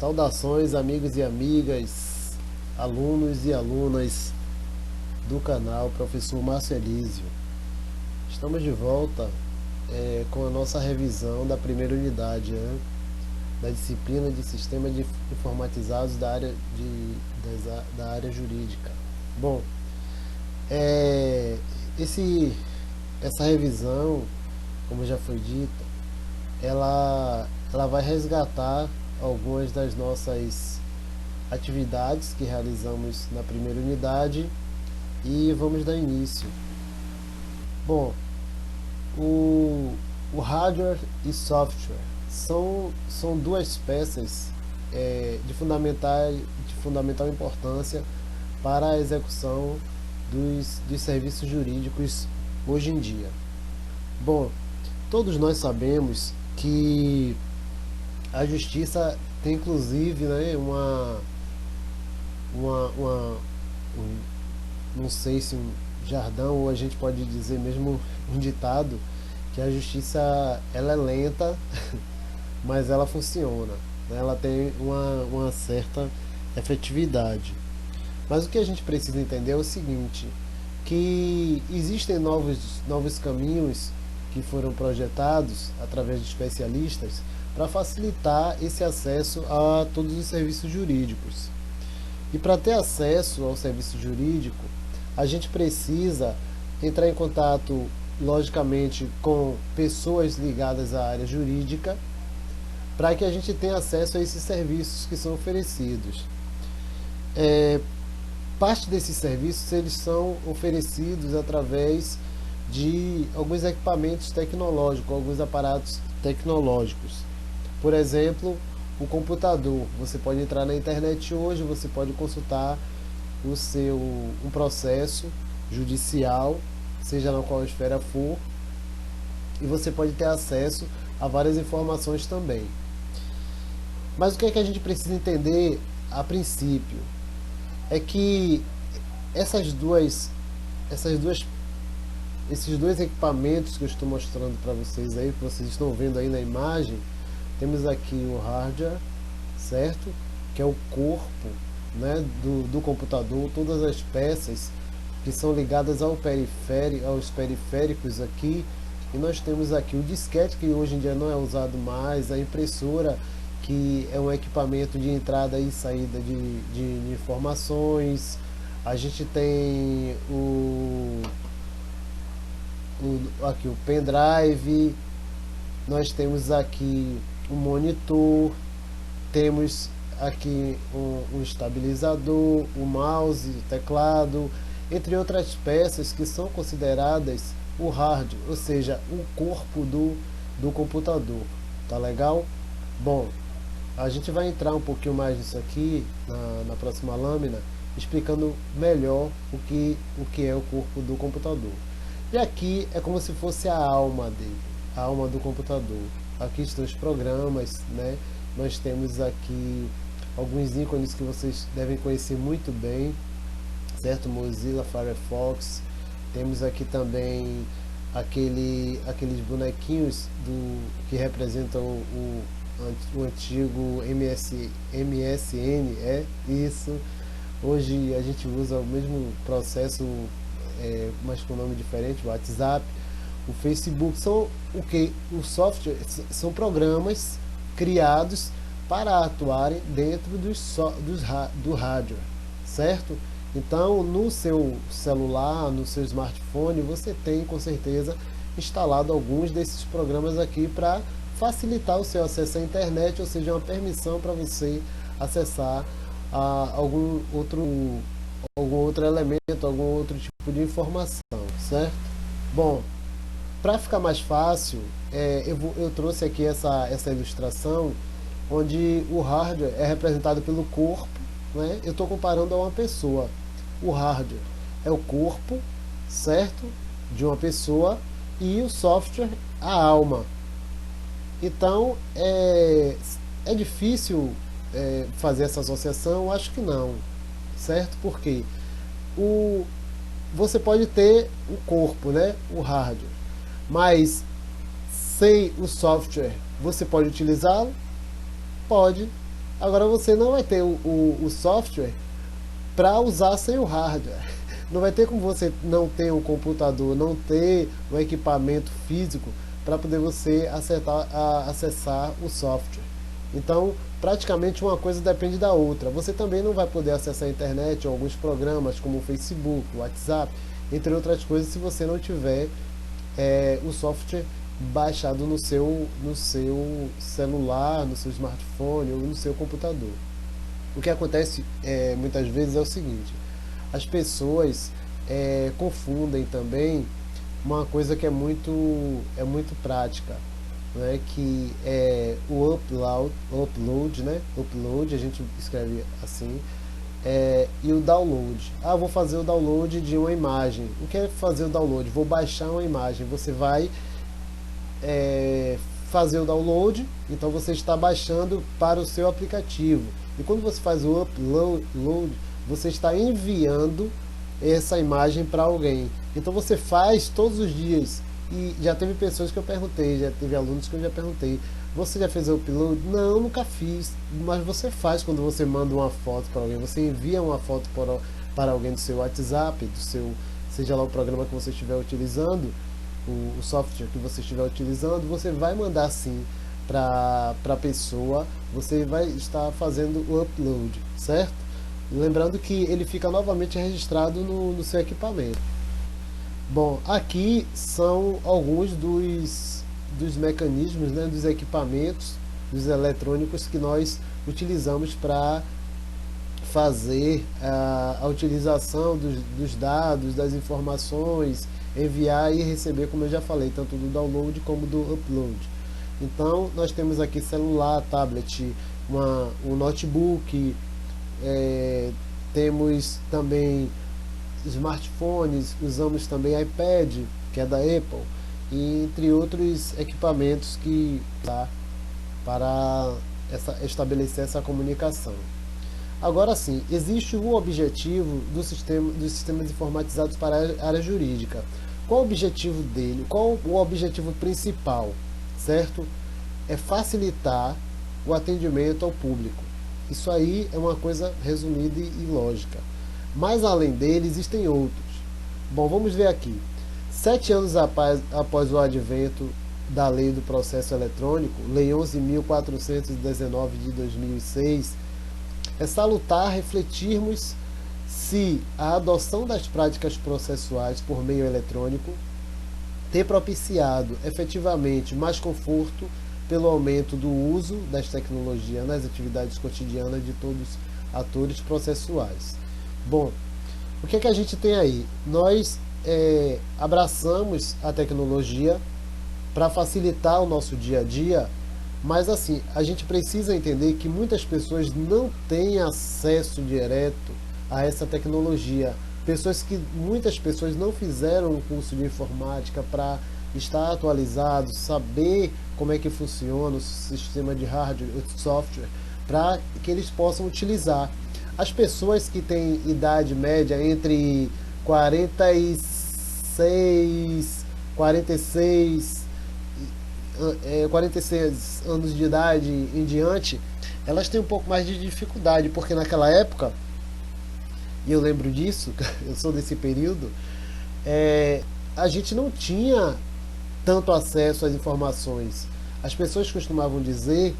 Saudações, amigos e amigas, alunos e alunas do canal Professor Márcio Elísio. Estamos de volta com a nossa revisão da primeira unidade, né, da disciplina de Sistemas Informatizados da área jurídica. Bom, é, essa revisão, como já foi dita, ela vai resgatar algumas das nossas atividades que realizamos na primeira unidade e vamos dar início. Bom, o hardware e software são duas peças de fundamental importância para a execução dos serviços jurídicos hoje em dia. Bom, todos nós sabemos que a justiça tem inclusive, né, não sei se um jargão ou a gente pode dizer mesmo um ditado, que a justiça ela é lenta, mas ela funciona, né? Ela tem uma certa efetividade. Mas o que a gente precisa entender é o seguinte, que existem novos caminhos que foram projetados através de especialistas para facilitar esse acesso a todos os serviços jurídicos. E para ter acesso ao serviço jurídico, a gente precisa entrar em contato, logicamente, com pessoas ligadas à área jurídica, para que a gente tenha acesso a esses serviços que são oferecidos. Parte desses serviços eles são oferecidos através de alguns equipamentos tecnológicos, alguns aparatos tecnológicos. Por exemplo, o computador. Você pode entrar na internet hoje, você pode consultar um processo judicial, seja na qual esfera for, e você pode ter acesso a várias informações também. Mas o que é que a gente precisa entender a princípio? É que esses dois equipamentos que eu estou mostrando para vocês aí, que vocês estão vendo aí na imagem, temos aqui o hardware, certo? Que é o corpo, né, do computador, todas as peças que são ligadas aos periféricos aqui, e nós temos aqui o disquete, que hoje em dia não é usado mais, a impressora, que é um equipamento de entrada e saída de informações. A gente tem aqui o pendrive, nós temos aqui um monitor, temos aqui um estabilizador, o mouse, o teclado, entre outras peças que são consideradas o hardware, ou seja, o corpo do computador. Tá legal? Bom, a gente vai entrar um pouquinho mais nisso aqui na próxima lâmina, explicando melhor o que é o corpo do computador. E aqui é como se fosse a alma dele, a alma do computador. Aqui estão os programas, né? Nós temos aqui alguns ícones que vocês devem conhecer muito bem, certo? Mozilla, Firefox. Temos aqui também aqueles bonequinhos que representam o antigo MSN, é isso. Hoje a gente usa o mesmo processo, mas com nome diferente, o WhatsApp, o Facebook. São o software são programas criados para atuarem dentro do hardware, certo? Então, no seu celular, no seu smartphone, você tem com certeza instalado alguns desses programas aqui para facilitar o seu acesso à internet, ou seja, uma permissão para você acessar algum outro elemento, algum outro tipo de informação, certo? Bom, para ficar mais fácil, eu trouxe aqui essa ilustração, onde o hardware é representado pelo corpo, né? Eu estou comparando a uma pessoa. O hardware é o corpo, certo? De uma pessoa, e o software, a alma. Então, é difícil fazer essa associação? Acho que não, certo? Porque você pode ter o corpo, né? O hardware, mas sem o software, você pode utilizá-lo? Pode. Agora você não vai ter o software para usar sem o hardware. Não vai ter como você não ter um computador, não ter um equipamento físico para poder você acessar o software. Então, praticamente uma coisa depende da outra. Você também não vai poder acessar a internet ou alguns programas como o Facebook, o WhatsApp, entre outras coisas, se você não tiver o software baixado no seu celular, no seu smartphone ou no seu computador. O que acontece muitas vezes é o seguinte: as pessoas confundem também uma coisa que é muito prática, né? Que é o upload, né? Upload, a gente escreve assim, e o download. Ah, vou fazer o download de uma imagem. O que é fazer o download? Vou baixar uma imagem. Você vai fazer o download, então você está baixando para o seu aplicativo. E quando você faz o upload, você está enviando essa imagem para alguém. Então você faz todos os dias. E já teve pessoas que eu perguntei, já teve alunos que eu já perguntei: você já fez o upload? Não, nunca fiz. Mas você faz quando você manda uma foto para alguém. Você envia uma foto para alguém do seu WhatsApp, seja lá o programa que você estiver utilizando, o software que você estiver utilizando, você vai mandar sim para a pessoa, você vai estar fazendo o upload, certo? Lembrando que ele fica novamente registrado no seu equipamento. Bom, aqui são alguns dos mecanismos, né, dos equipamentos, dos eletrônicos que nós utilizamos para fazer a utilização dos dados, das informações, enviar e receber, como eu já falei, tanto do download como do upload. Então, nós temos aqui celular, tablet, um notebook, temos também smartphones, usamos também iPad, que é da Apple, e entre outros equipamentos que para estabelecer essa comunicação. Agora sim, existe o objetivo dos sistemas informatizados para a área jurídica. Qual o objetivo dele? Qual o objetivo principal? Certo? É facilitar o atendimento ao público. Isso aí é uma coisa resumida e lógica. Mas além dele, existem outros. Bom, vamos ver aqui. 7 anos após o advento da Lei do Processo Eletrônico, Lei 11.419 de 2006, é salutar refletirmos se a adoção das práticas processuais por meio eletrônico ter propiciado efetivamente mais conforto pelo aumento do uso das tecnologias nas atividades cotidianas de todos os atores processuais. Bom, o que é que a gente tem aí? Nós abraçamos a tecnologia para facilitar o nosso dia a dia, mas assim, a gente precisa entender que muitas pessoas não têm acesso direto a essa tecnologia. Muitas pessoas não fizeram um curso de informática para estar atualizado, saber como é que funciona o sistema de hardware, o software, para que eles possam utilizar. As pessoas que têm idade média entre 46 anos de idade em diante, elas têm um pouco mais de dificuldade, porque naquela época, e eu lembro disso, eu sou desse período, a gente não tinha tanto acesso às informações. As pessoas costumavam dizer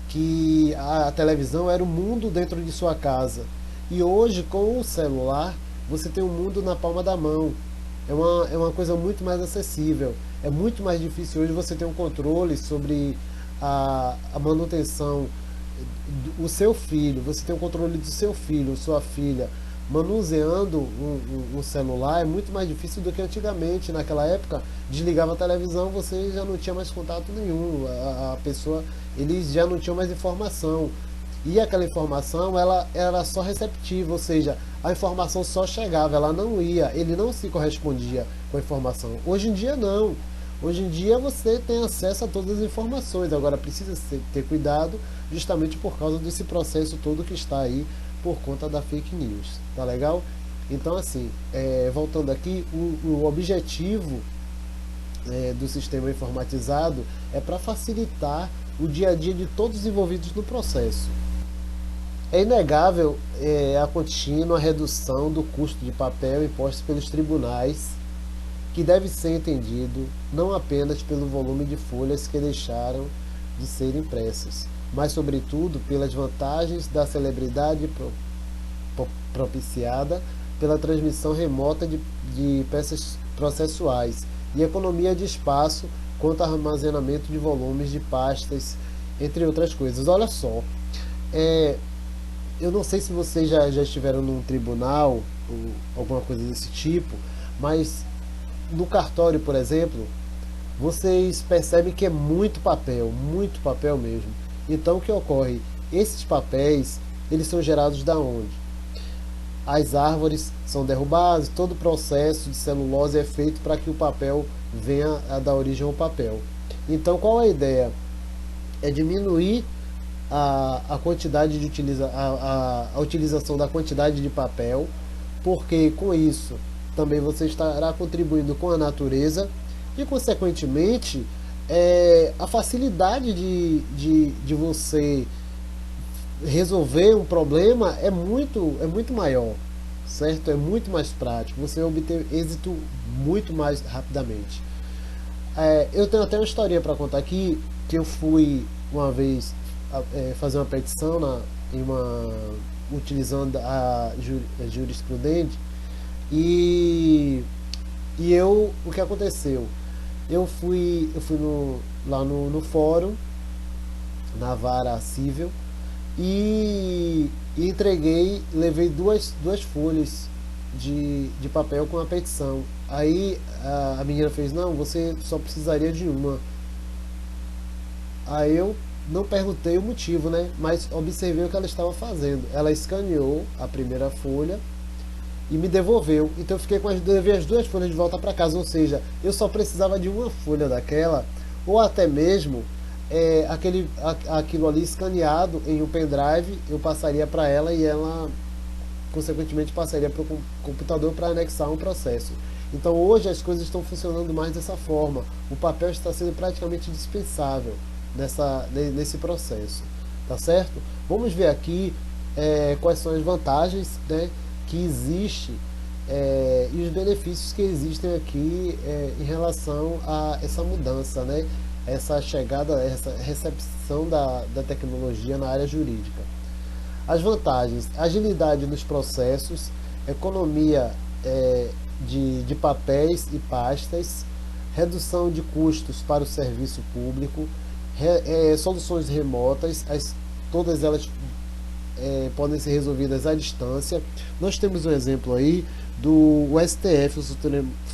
que a televisão era o mundo dentro de sua casa. E hoje, com o celular, você tem o mundo na palma da mão. É uma coisa muito mais acessível. É muito mais difícil hoje você ter um controle sobre a manutenção do seu filho. Você tem o controle do seu filho, sua filha. Manuseando um celular é muito mais difícil do que antigamente. Naquela época, desligava a televisão, você já não tinha mais contato nenhum. A pessoa, eles já não tinham mais informação. E aquela informação, ela era só receptiva, ou seja, a informação só chegava, ela não ia, ele não se correspondia com a informação. Hoje em dia não. Hoje em dia você tem acesso a todas as informações. Agora precisa ter cuidado justamente por causa desse processo todo que está aí por conta da fake news. Tá legal? Então assim, voltando aqui, o objetivo do sistema informatizado é para facilitar o dia a dia de todos os envolvidos no processo. É inegável a contínua redução do custo de papel imposto pelos tribunais, que deve ser entendido não apenas pelo volume de folhas que deixaram de ser impressas, mas sobretudo pelas vantagens da celebridade propiciada pela transmissão remota de peças processuais e economia de espaço quanto ao armazenamento de volumes de pastas, entre outras coisas. Olha só, é, eu não sei se vocês já estiveram num tribunal ou alguma coisa desse tipo, mas no cartório, por exemplo, vocês percebem que é muito papel mesmo. Então o que ocorre? Esses papéis, eles são gerados da onde? As árvores são derrubadas, todo o processo de celulose é feito para que o papel venha a dar origem ao papel. Então qual é a ideia? É diminuir a quantidade de a utilização da quantidade de papel, porque com isso também você estará contribuindo com a natureza e, consequentemente, a facilidade de você resolver um problema é muito maior, certo? É muito mais prático, você obter êxito muito mais rapidamente. Eu tenho até uma historinha para contar aqui, que eu fui uma vez fazer uma petição utilizando a jurisprudente e o que aconteceu? Eu fui lá no fórum, na vara civil, e entreguei, levei duas folhas de papel com a petição. Aí a menina fez, não, você só precisaria de uma. Aí eu não perguntei o motivo, né? Mas observei o que ela estava fazendo. Ela escaneou a primeira folha e me devolveu. Então eu fiquei com levei as duas folhas de volta para casa. Ou seja, eu só precisava de uma folha daquela, ou até mesmo aquilo ali escaneado em um pendrive, eu passaria para ela e ela consequentemente passaria para o computador para anexar um processo. Então hoje as coisas estão funcionando mais dessa forma. O papel está sendo praticamente dispensável nesse processo, tá certo? Vamos ver aqui quais são as vantagens, né, que existe e os benefícios que existem aqui em relação a essa mudança, né, essa chegada, essa recepção da tecnologia na área jurídica. As vantagens: agilidade nos processos, economia de papéis e pastas, redução de custos para o serviço público, soluções remotas, todas elas podem ser resolvidas à distância. Nós temos um exemplo aí do STF, o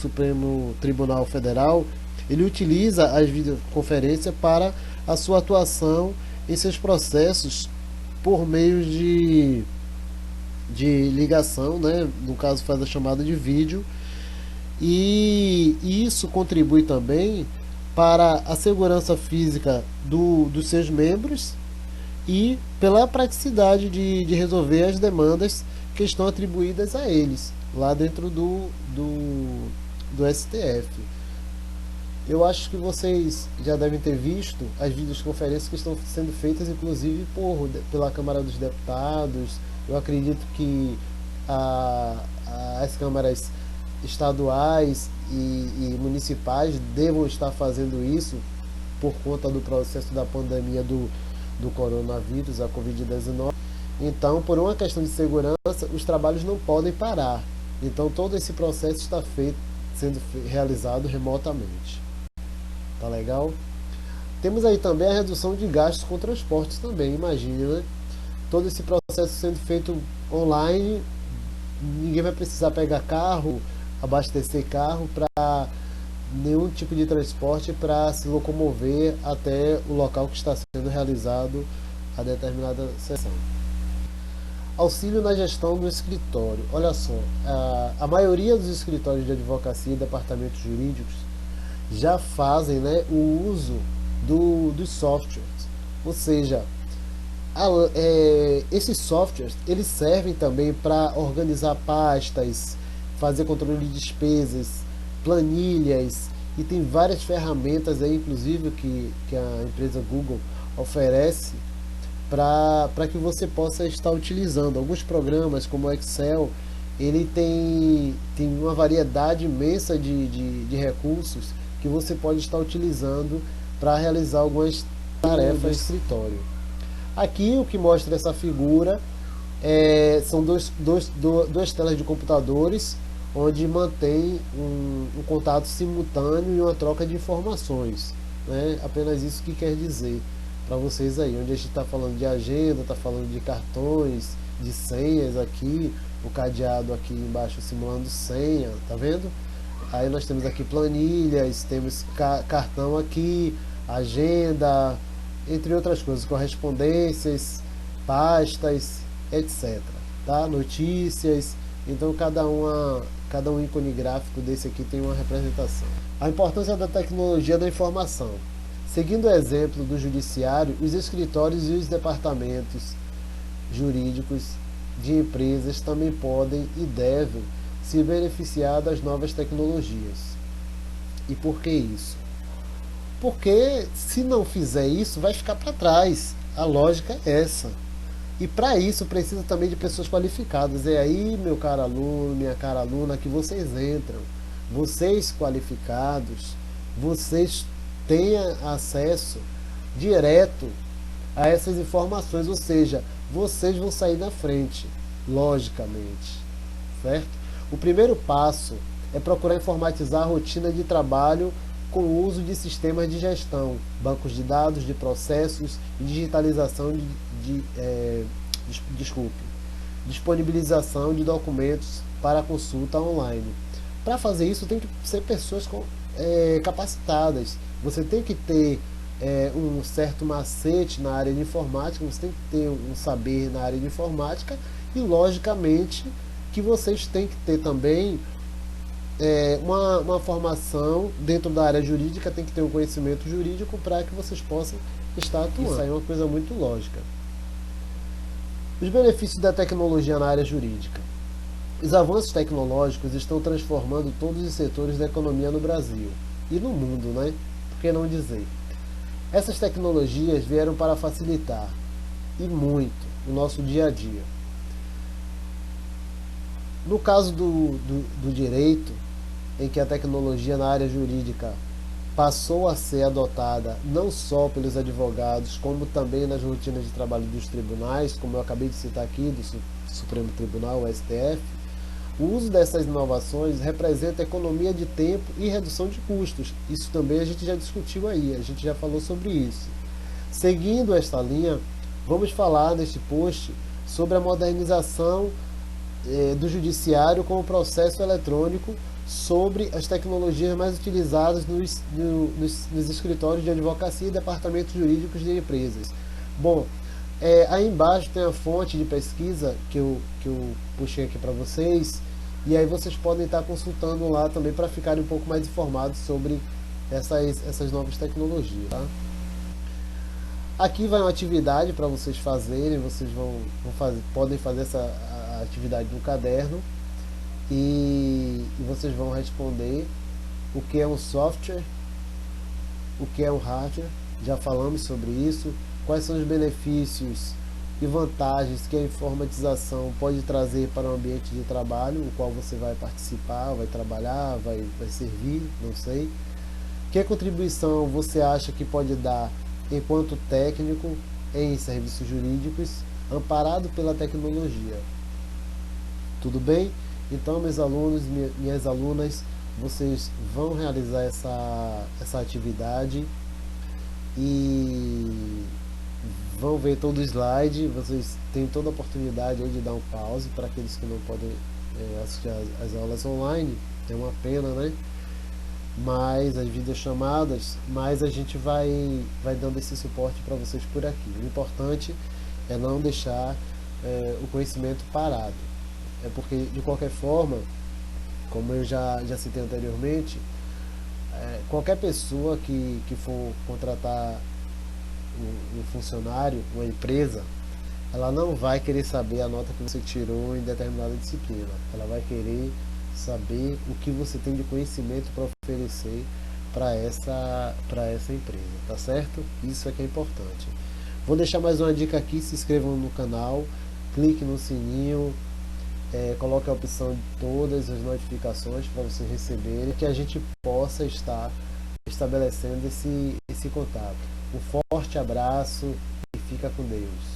Supremo Tribunal Federal. Ele utiliza as videoconferências para a sua atuação em seus processos por meio de ligação, né? No caso faz a chamada de vídeo, e isso contribui também para a segurança física dos seus membros e pela praticidade de resolver as demandas que estão atribuídas a eles lá dentro do STF. Eu acho que vocês já devem ter visto as videoconferências que estão sendo feitas, inclusive pela Câmara dos Deputados. Eu acredito que as câmaras estaduais e municipais devam estar fazendo isso por conta do processo da pandemia do coronavírus, a Covid-19. Então, por uma questão de segurança, os trabalhos não podem parar. Então, todo esse processo está sendo realizado remotamente. Tá legal? Temos aí também a redução de gastos com transportes também, imagine, né? Todo esse processo sendo feito online, ninguém vai precisar pegar carro, abastecer carro para nenhum tipo de transporte para se locomover até o local que está sendo realizado a determinada sessão. Auxílio na gestão do escritório. Olha só, a maioria dos escritórios de advocacia e departamentos jurídicos já fazem, né, o uso dos softwares. Ou seja, esses softwares eles servem também para organizar pastas, fazer controle de despesas, planilhas, e tem várias ferramentas aí, inclusive que a empresa Google oferece para que você possa estar utilizando. Alguns programas como o Excel, ele tem uma variedade imensa de recursos que você pode estar utilizando para realizar algumas tarefas do escritório. Aqui o que mostra essa figura são duas telas de computadores onde mantém um contato simultâneo e uma troca de informações, né? Apenas isso que quer dizer para vocês aí, onde a gente está falando de agenda, está falando de cartões, de senhas aqui, o cadeado aqui embaixo simulando senha, tá vendo? Aí nós temos aqui planilhas, temos cartão aqui, agenda, entre outras coisas, correspondências, pastas, etc. Tá? Notícias. Então cada um ícone gráfico desse aqui tem uma representação. A importância da tecnologia da informação. Seguindo o exemplo do judiciário, os escritórios e os departamentos jurídicos de empresas também podem e devem se beneficiar das novas tecnologias. E por que isso? Porque se não fizer isso, vai ficar para trás. A lógica é essa. E para isso precisa também de pessoas qualificadas. É aí, meu caro aluno, minha cara aluna, que vocês entram. Vocês qualificados, vocês tenham acesso direto a essas informações, ou seja, vocês vão sair na frente, logicamente, certo? O primeiro passo é procurar informatizar a rotina de trabalho com o uso de sistemas de gestão, bancos de dados, de processos e digitalização disponibilização de documentos para consulta online. Para fazer isso tem que ser pessoas capacitadas. Você tem que ter um certo macete na área de informática, você tem que ter um saber na área de informática e logicamente que vocês têm que ter também uma formação dentro da área jurídica, tem que ter um conhecimento jurídico para que vocês possam estar atuando. Isso aí é uma coisa muito lógica. Os benefícios da tecnologia na área jurídica. Os avanços tecnológicos estão transformando todos os setores da economia no Brasil e no mundo, né? Por que não dizer? Essas tecnologias vieram para facilitar, e muito, o nosso dia a dia. No caso do direito, em que a tecnologia na área jurídica passou a ser adotada não só pelos advogados, como também nas rotinas de trabalho dos tribunais, como eu acabei de citar aqui, do Supremo Tribunal, o STF, o uso dessas inovações representa economia de tempo e redução de custos. Isso também a gente já discutiu aí, a gente já falou sobre isso. Seguindo esta linha, vamos falar neste post sobre a modernização do judiciário com o processo eletrônico, sobre as tecnologias mais utilizadas nos escritórios de advocacia e departamentos jurídicos de empresas. Bom, aí embaixo tem a fonte de pesquisa que eu puxei aqui para vocês, e aí vocês podem estar consultando lá também para ficarem um pouco mais informados sobre essas novas tecnologias. Tá? Aqui vai uma atividade para vocês fazerem, vocês podem fazer essa atividade no caderno e vocês vão responder o que é um software, o que é um hardware, já falamos sobre isso, quais são os benefícios e vantagens que a informatização pode trazer para o ambiente de trabalho, o qual você vai participar, vai trabalhar, vai servir, não sei. Que contribuição você acha que pode dar enquanto técnico em serviços jurídicos, amparado pela tecnologia? Tudo bem? Então, meus alunos, minhas alunas, vocês vão realizar essa atividade e vão ver todo o slide. Vocês têm toda a oportunidade aí de dar um pause para aqueles que não podem assistir às aulas online. É uma pena, né? Mas as videochamadas, mas a gente vai dando esse suporte para vocês por aqui. O importante é não deixar o conhecimento parado. É porque, de qualquer forma, como eu já citei anteriormente, qualquer pessoa que for contratar um funcionário, uma empresa, ela não vai querer saber a nota que você tirou em determinada disciplina. Ela vai querer saber o que você tem de conhecimento para oferecer para essa empresa, tá certo? Isso é que é importante. Vou deixar mais uma dica aqui: se inscrevam no canal, clique no sininho, coloque a opção de todas as notificações para vocês receberem, que a gente possa estar estabelecendo esse contato. Um forte abraço e fica com Deus.